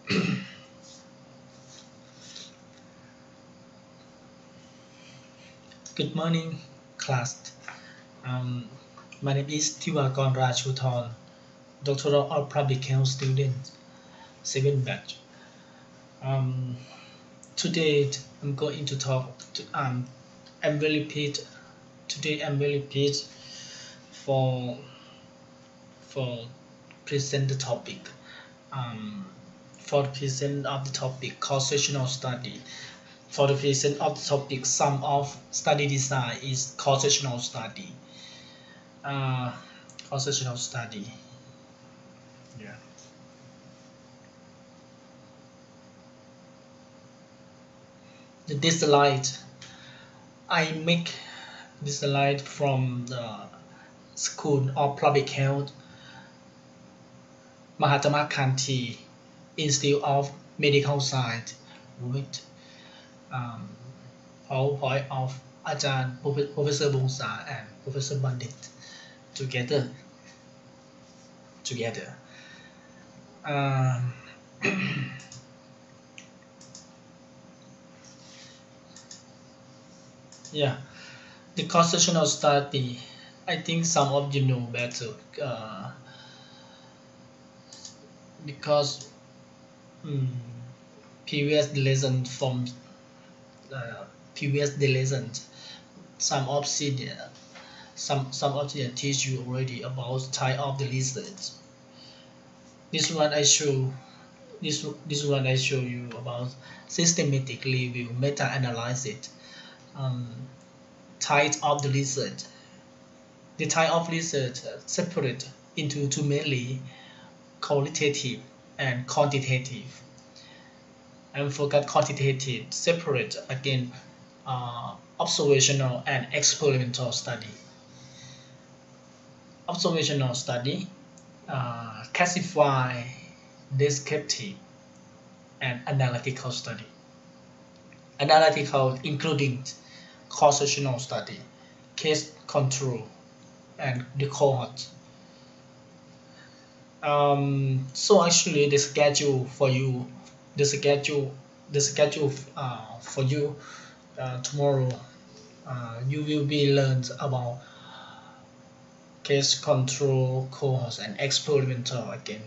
Good morning, class. Um, my name is Tiwakorn Rachuthon, Doctoral Public Health student, 7th batch. Um, Today I'm going to talk. I'm very pleased. Today I'm very pleased for for present the topic. Um, for the present of the topic, cross-sectional study. For the present of the topic, some of study design is cross-sectional study. Uh, Cross-sectional study. Yeah. This slide, I make this slide from the School of Public Health, Mahatma Gandhi Institute of Medical Science with PowerPoint of Ajahn Professor Bongsa and Professor Bandit together. Um, yeah, the cross-sectional study. I think some of you know better because previous lesson from previous lessons, some of senior some of the teach you already about type of the research. This one I show this one I show you about systematic review, meta-analysis, type of the research. The type of research separate into two mainly qualitative and quantitative. And forget quantitative separate again observational and experimental study. Observational study classify descriptive and analytical study. Analytical including cross-sectional study, case control, and the cohort. So actually the schedule for you, the schedule for you tomorrow, you will be learned about case control, cohorts, and experimental again.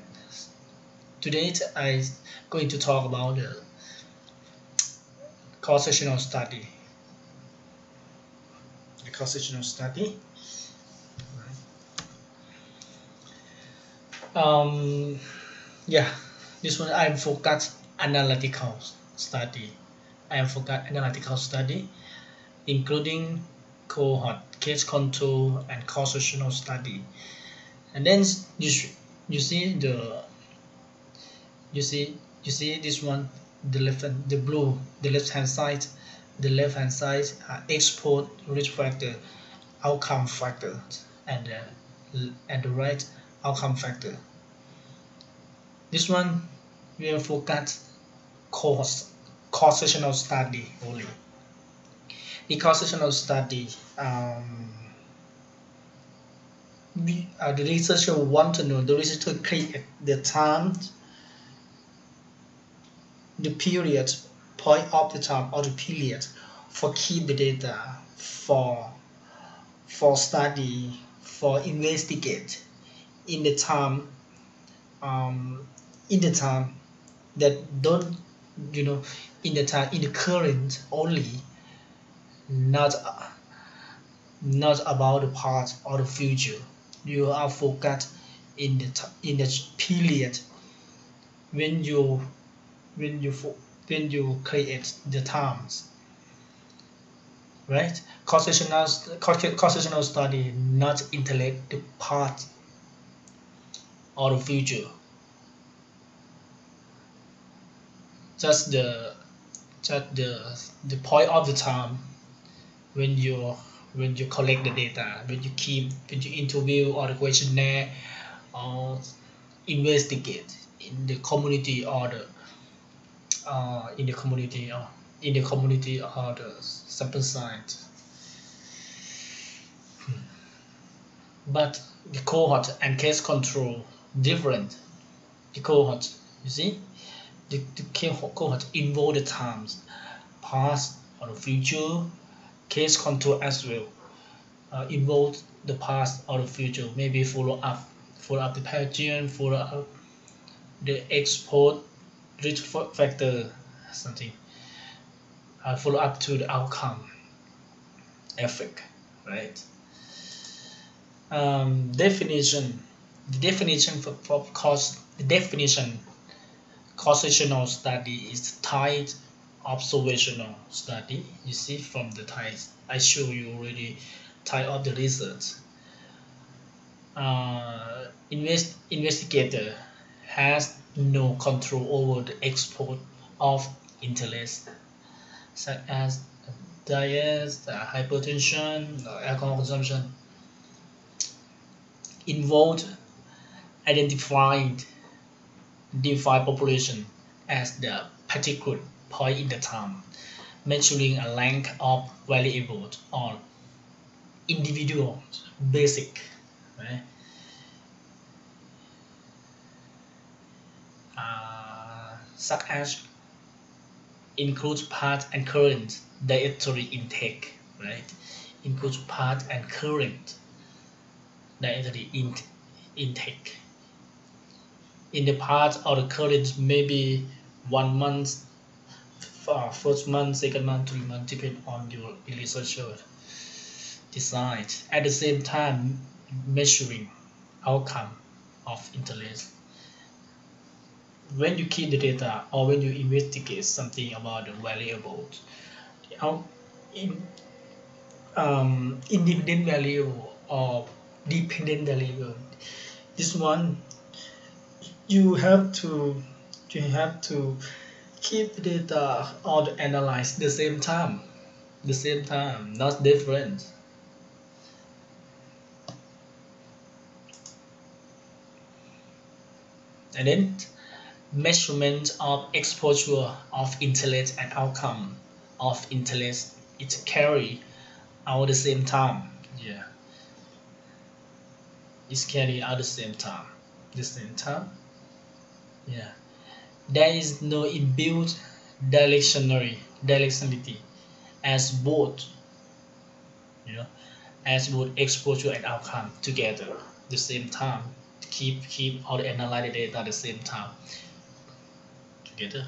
Today I'm going to talk about the cross-sectional study. The cross-sectional study. Yeah, this one I forgot analytical study. I forgot analytical study, including cohort, case control, and cross-sectional study. And then you see the you see this one, the left hand side, export risk factor, outcome factor, and the right outcome factor. This one will focus cross-sectional study only. The cross-sectional study, the researcher want to know, the researcher create the time, the period, point of the time or the period for keep the data for study, for investigate in the time that don't in the current only, not about the past or the future. You are focused in the period when you create the terms, right? Cross-sectional study not intellect the past or the future, just the point of the time when you collect the data, when you interview or the questionnaire or investigate in the community or the or the sample size. But the cohort and case control different. The cohort, you see, the cohort involve the times, past or the future, case control as well. Involve the past or the future, maybe follow up the pathogen, follow up the export risk factor, something, follow up to the outcome effect, right? Definition. The definition for cost. The definition cross-sectional study is tight observational study. You see from the types I show you already, type of the research. Investigator has no control over the export of interest, such as diet, hypertension, alcohol consumption. Involved identified defined population as the particular point in the time, measuring a length of variables or individual basic, right? Such as includes part and current dietary intake, right? Includes part and current dietary intake. In the part or the current, maybe 1 month, first month, second month, 3 months, depend on your researcher design. At the same time, measuring outcome of interest. When you keep the data or when you investigate something about the variables, independent variable or dependent variable, this one you have to keep the data or analyze the same time, not different. And then measurement of exposure of interest and outcome of interest, it carry out the same time. Yeah, it's carry out the same time. Yeah, there is no inbuilt directionality as both, as both exposure and outcome together the same time. Keep all the analytic data at the same time together.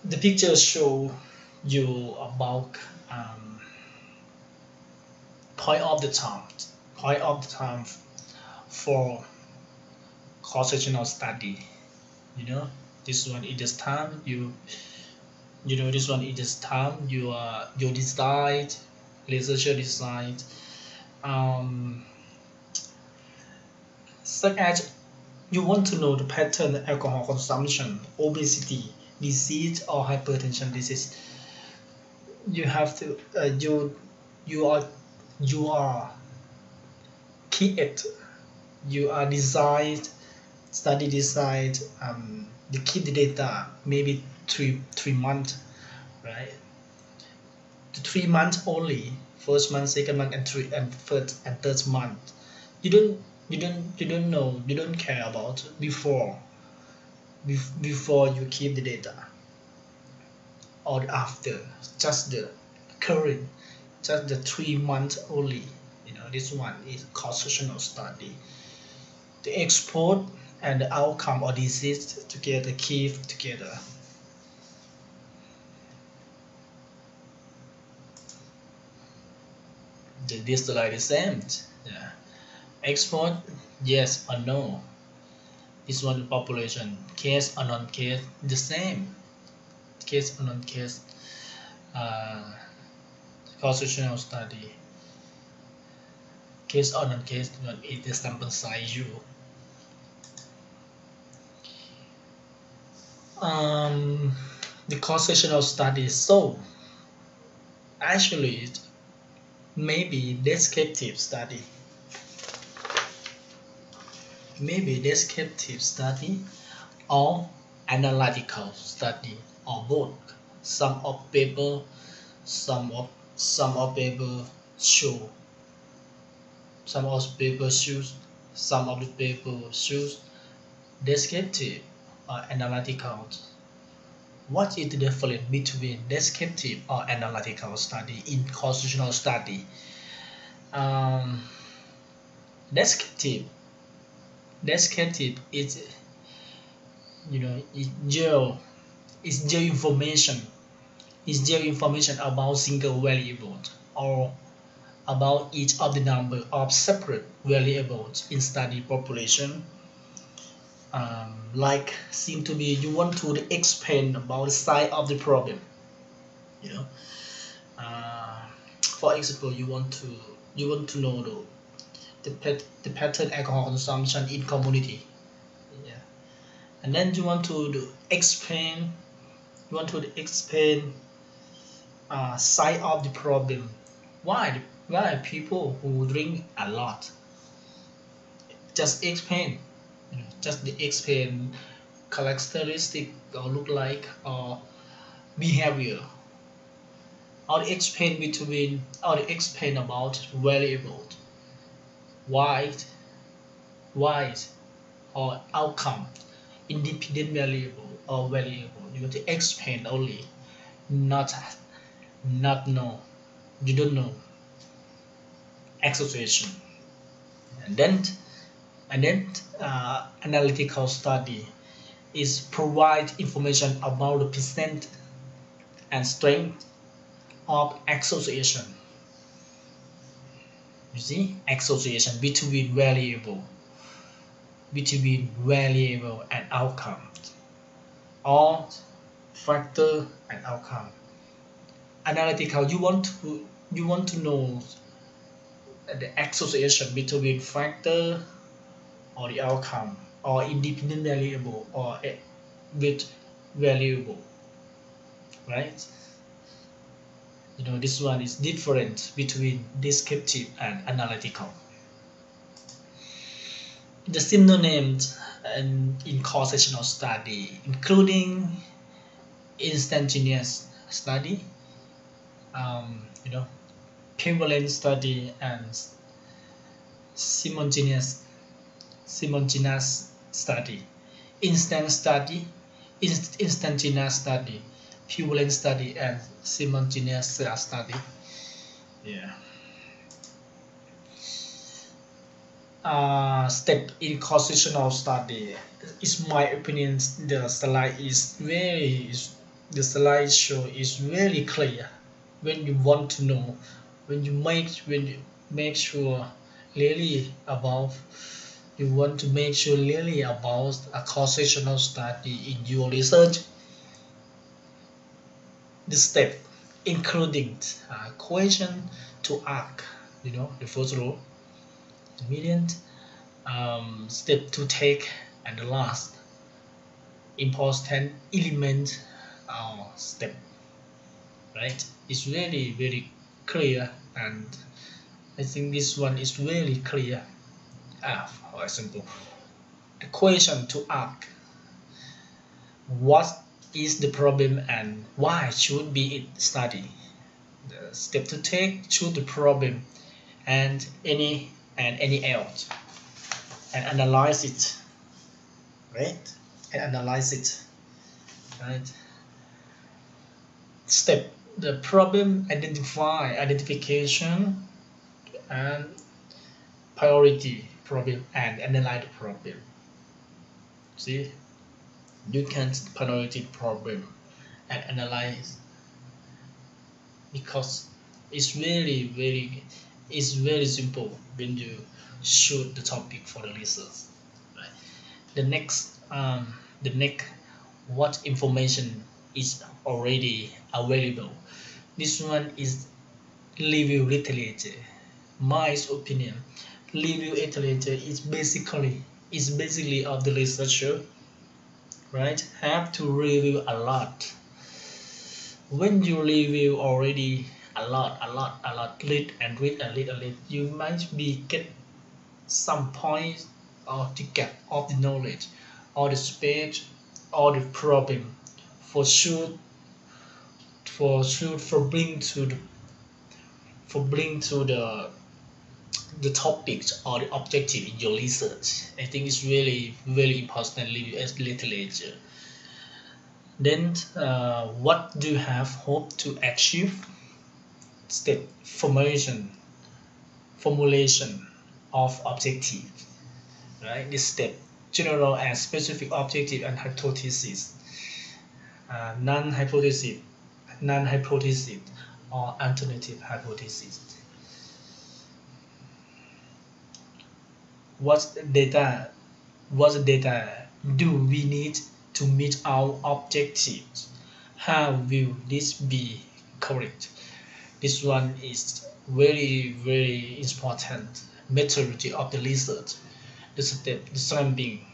The picture show you about point of the time for cross-sectional study. This one is just time this one is just time you decide, researcher decide, such as you want to know the pattern of alcohol consumption, obesity, disease or hypertension disease. You have to you are study decide you keep the data maybe 3 months, right? 3 months only, first month, second month, and third month. You don't know, you don't care about before you keep the data or after, just the current, just the 3 months only. This one is cross-sectional study. The export and the outcome or disease together, keep together. This like the same. Yeah. Export, yes or no. This one population, case or non-case, the same. Case or non-case. Cross-sectional study. Case or non-case, it is sample size U. The cross-sectional study. So actually, maybe descriptive study. Or analytical study, or both. Some of paper show some of the paper shows descriptive or analytical. What is the difference between descriptive or analytical study in constitutional study? Um, descriptive descriptive is, is just information. It's just information about single variable or about each of the number of separate variables in study population. Like seem to be you want to explain about the size of the problem. You know, for example, you want to know the pattern alcohol consumption in community. Yeah, and then you want to explain side of the problem. Why people who drink a lot? Just explain. Just explain characteristic or look like or behavior. Or explain about variable. Why why or outcome. Independent variable or variable. You want to explain only, not know. You don't know association. And then analytical study is provide information about the percent and strength of association. You see, association between variable and outcome, or factor and outcome. Analytical, you want to know the association between factor or the outcome or independent variable or with variable, right? This one is different between descriptive and analytical. The synonyms in cross-sectional study, including instantaneous study, prevalent study, and simultaneous study, instantaneous study, prevalent study, and simultaneous study. Yeah. Step in constitutional study. Is my opinion. The slideshow is very clear. When you want to know, when you make sure really about, you want to make sure really about a constitutional study in your research. The step including question to ask, the first row, the median, step to take, and the last important element step, right? It's very very clear, and I think this one is really clear. For example, the question to ask: what is the problem and why should be it studied? The step to take: choose the problem and any else, and analyze it, right? Right? Step: the problem identification and priority problem and analyze the problem. See, you can priority problem and analyze, because it's very simple when you shoot the topic for the research. Right? The next what information is already available. This one is review literature. My opinion, review literature is basically of the researcher, right? Have to review a lot. When you review already a lot, read, you might be get some points or to get of the knowledge or the speech or the problem for sure, for bring to the the topics or the objective in your research. I think it's really very important as literature. Then what do you have hope to achieve? Step formulation of objective, right? This step, general and specific objective and hypothesis, non-hypothesis, non-hypothesis, or alternative hypothesis. What data do we need to meet our objectives? How will this be correct? This one is very important maturity of the research. The step, the sampling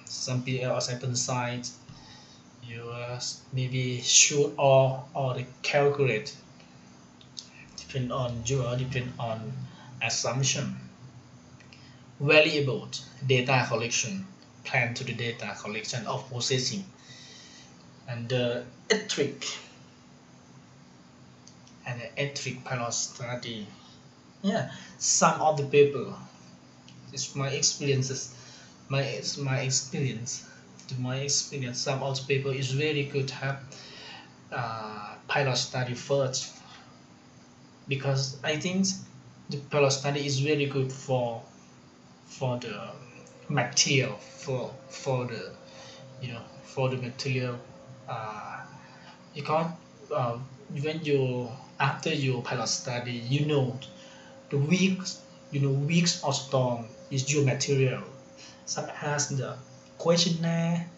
or sample size, you maybe shoot or the calculate depend on assumption. Variable data collection, plan to the data collection of processing, and the ethic pilot study. Yeah, some of the people, it's my experiences, my experience. To my experience, some of the people is very good to have pilot study first, because I think the pilot study is very good for the material for the for the material, because when you after your pilot study, the weeks or strong is your material, such as the questionnaire,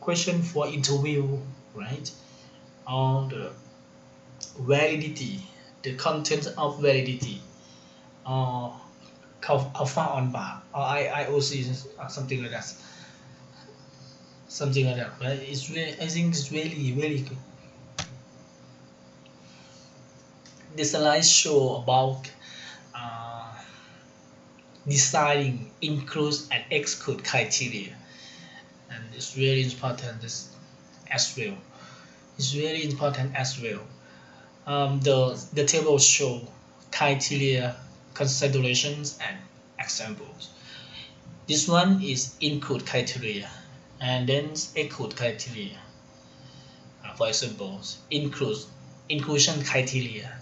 question for interview, right? Or the validity, the content of validity, or how far on bar, or IOC, something like that, right? I think it's really good. This slide show about uh, deciding include and exclude criteria, and it's very important as well. It's very important as well. The table show criteria, considerations, and examples. This one is include criteria, and then exclude criteria. For example, inclusion criteria.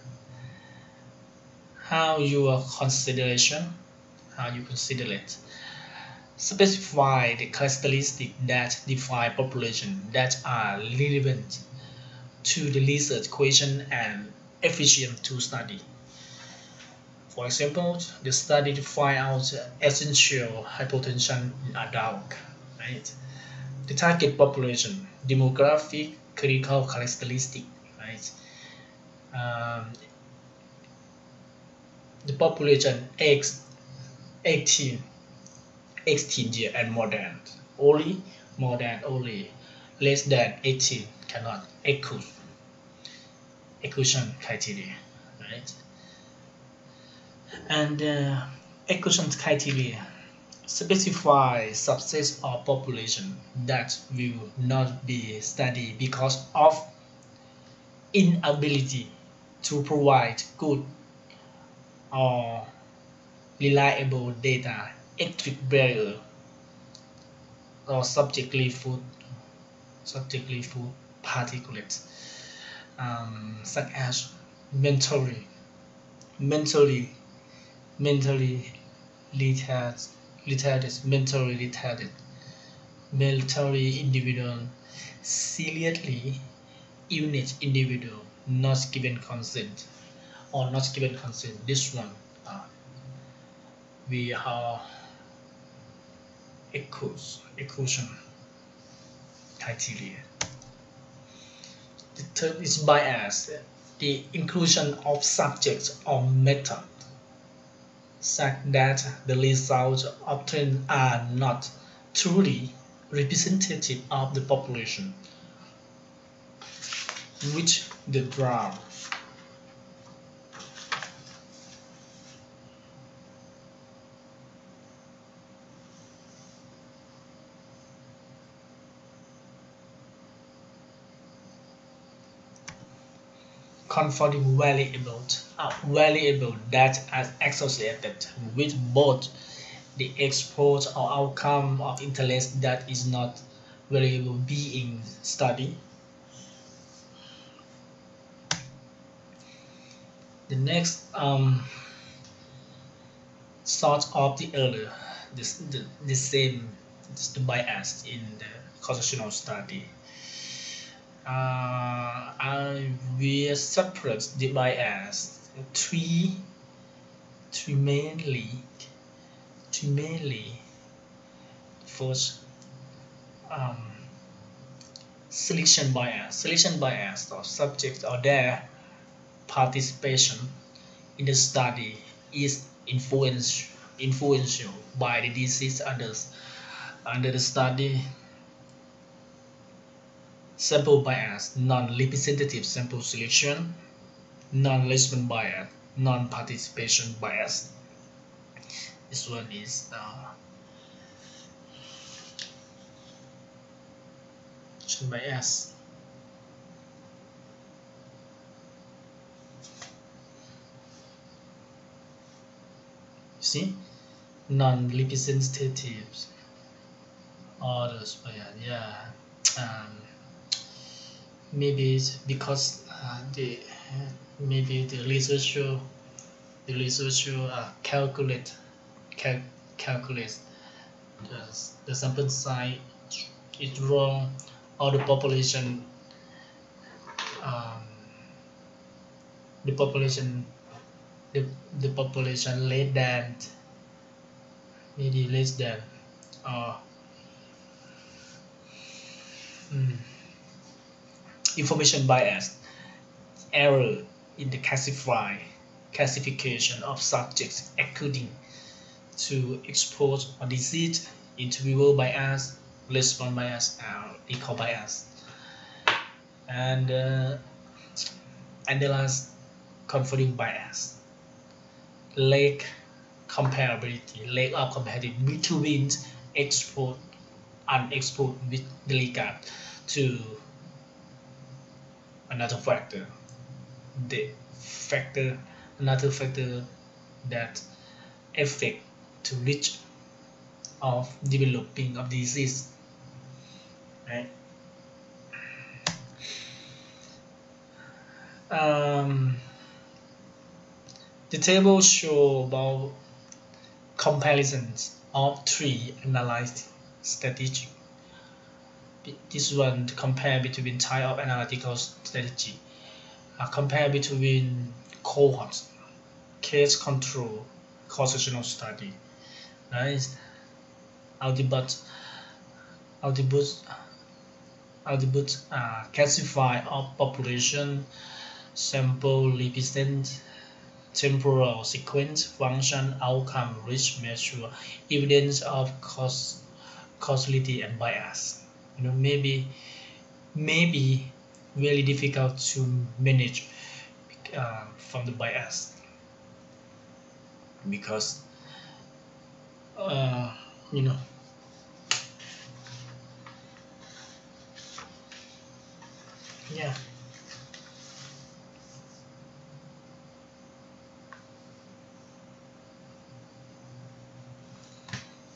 How you consider it. Specify the characteristics that define population that are relevant to the research question and efficient to study. For example, the study to find out essential hypertension in adult, right? The target population, demographic, clinical characteristic, right? The population age 18 years and more than only less than 18 cannot exclusion criteria, right? And exclusion criteria specify subsets of population that will not be studied because of inability to provide good or reliable data, ethic barrier, or subjectively food particulates, such as mentally mentally mentally retarded military individual, seriously illness individual not given consent or not given consent. This one we are exclusion criteria. The third is bias, the inclusion of subjects or method such that the results obtained are not truly representative of the population which the draft. confounding variable that are associated with both the export or outcome of interest that is not variable being studied. The next sort of the other, the same, the bias in the constitutional study. I will separate the bias three mainly. First, selection bias of subjects or their participation in the study is influential by the disease others under the study. Sample bias, non-representative sample selection, non-response bias, non-participation bias. This one is bias. See, non-representative others bias. Yeah. Maybe it's because maybe the researcher calculate the sample size is wrong, or the population the population less than, maybe less than, or information bias, error in the classification of subjects according to export or disease, interviewer bias, response bias, and recall bias. And the last, confounding bias, lack of comparability between export and export with regard to another factor that affect to reach of developing of disease, right? The table show about comparisons of three analyzed strategy. This one to compare between type of analytical strategy, compare between cohorts, case control, cross-sectional study. Nice. Audibut classify of population, sample represent, temporal sequence, function, outcome, risk measure, evidence of causality and bias. Maybe really difficult to manage from the bias, because yeah.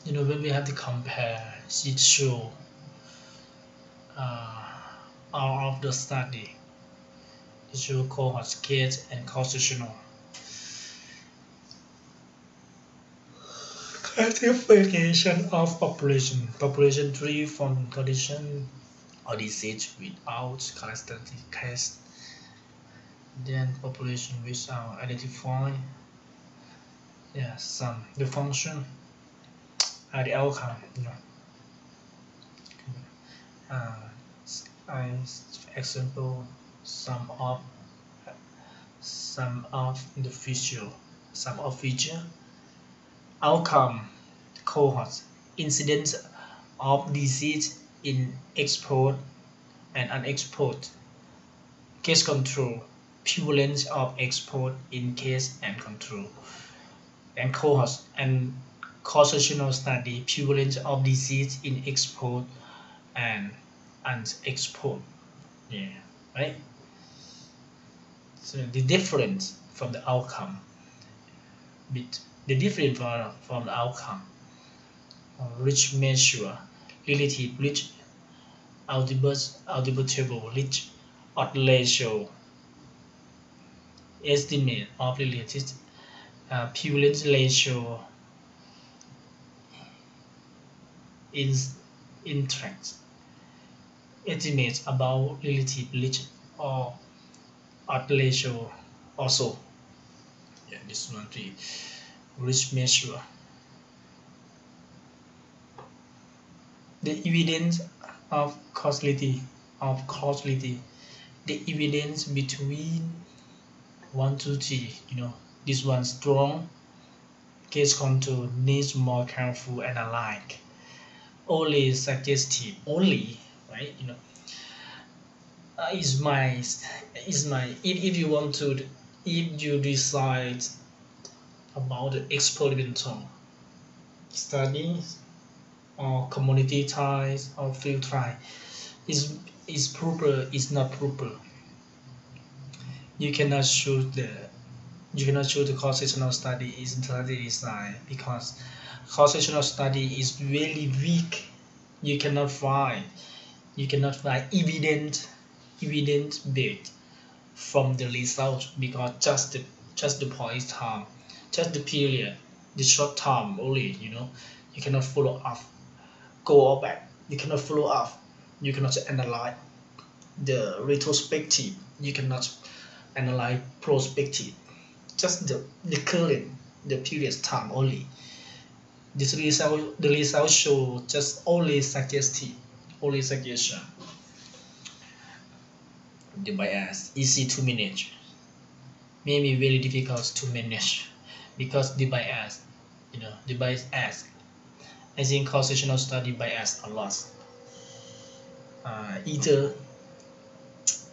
When we have to compare, it show all of the study, it show cohort, case, and cross-sectional classification of population 3 from condition or disease without characteristic case, then population without identify, some the function, the outcome. Example, sum of the feature, outcome, cohorts, incidence of disease in export and unexport, case control, prevalence of export in case and control, and cohorts and cross-sectional study, prevalence of disease in export and unexport. Right? So the difference from the outcome, the difference from the outcome, rich measure, relative rich, auditable rich, odd ratio, estimate of related prevalence ratio, is interest, estimates about relative rich or odd ratio also. Yeah, this one the rich measure. The evidence of causality, the evidence between 1 to 3, this one strong, case control needs more careful and alike. Only suggestive, only, right? Is my if you want to, if you decide about the experimental studies or community ties or field try, is proper, is not proper. You cannot choose the cross-sectional study is study design, because cross-sectional study is very weak. You cannot find evidence based from the result, because just the point time, just the period, the short term only. You cannot follow up, go or back. You cannot follow up. You cannot analyze the retrospective. You cannot analyze prospective. Just the current, the previous time only. The result show just only suggestive, only suggestion. The bias easy to manage, maybe very difficult to manage, because the bias, the bias ask. I think cross-sectional study bias a lot.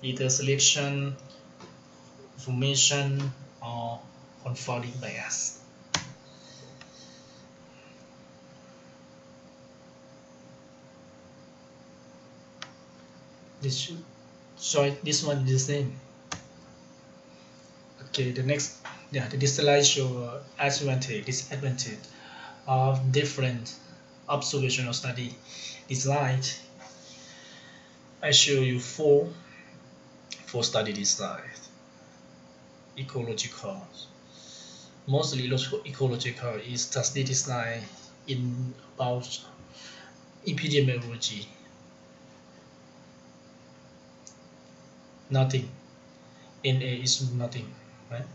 Either selection, formation, or confounding bias. This one is the same. Okay, the next, the slide show advantage, disadvantage of different observational study design. I show you four study design. Ecological, mostly ecological is study design in about epidemiology. Nothing. NA is nothing, right?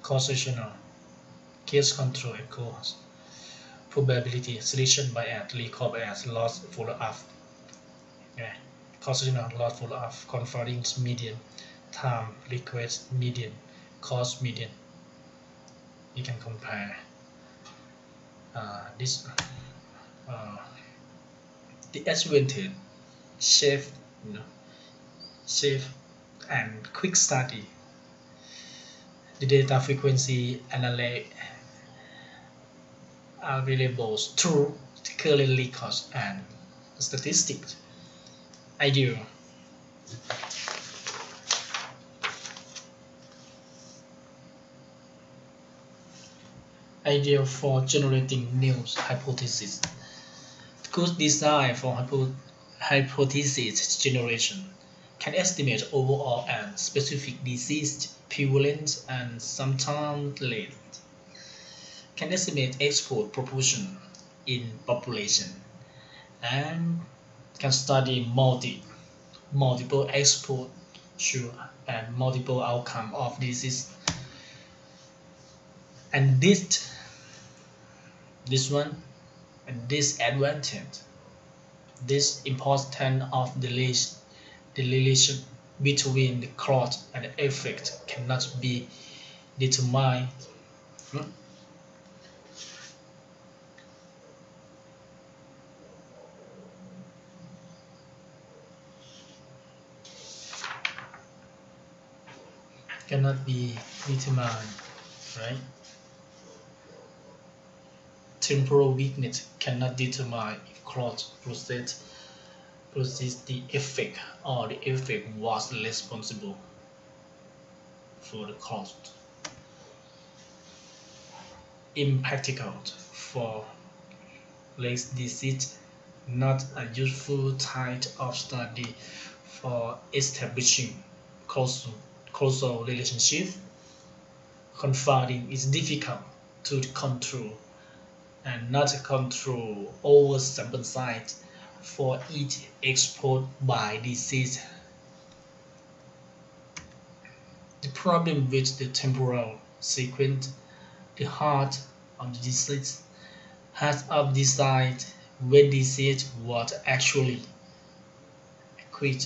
Causation, case control, and cause. Probability, selection bias, recall bias, loss follow-up. Yeah. Causation, loss follow-up, confounding median, time request median, cost median. You can compare this. The advantage, safe, safe and quick study. The data frequency analysis are variables through the current records and statistics. Ideal. Ideal for generating new hypotheses. Good design for hypothesis generation can estimate overall and specific disease prevalence and sometimes rate. Can estimate export proportion in population, and can study multiple export and multiple outcome of disease. And this one, and this advantage, this important of the relation between the cause and the effect cannot be determined. Cannot be determined, right? Temporal weakness cannot determine if cause possesses the effect or the effect was responsible. for the cost. Impractical for legs disease, not a useful type of study for establishing causal relationship. Confounding is difficult to control and not control over sample size for each exposed by disease. The problem with the temporal sequence, the heart of the disease has of decide when disease was actually acquired.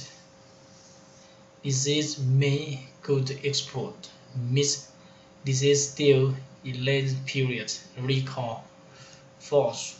Disease may could explode, miss disease still in late period, recall, false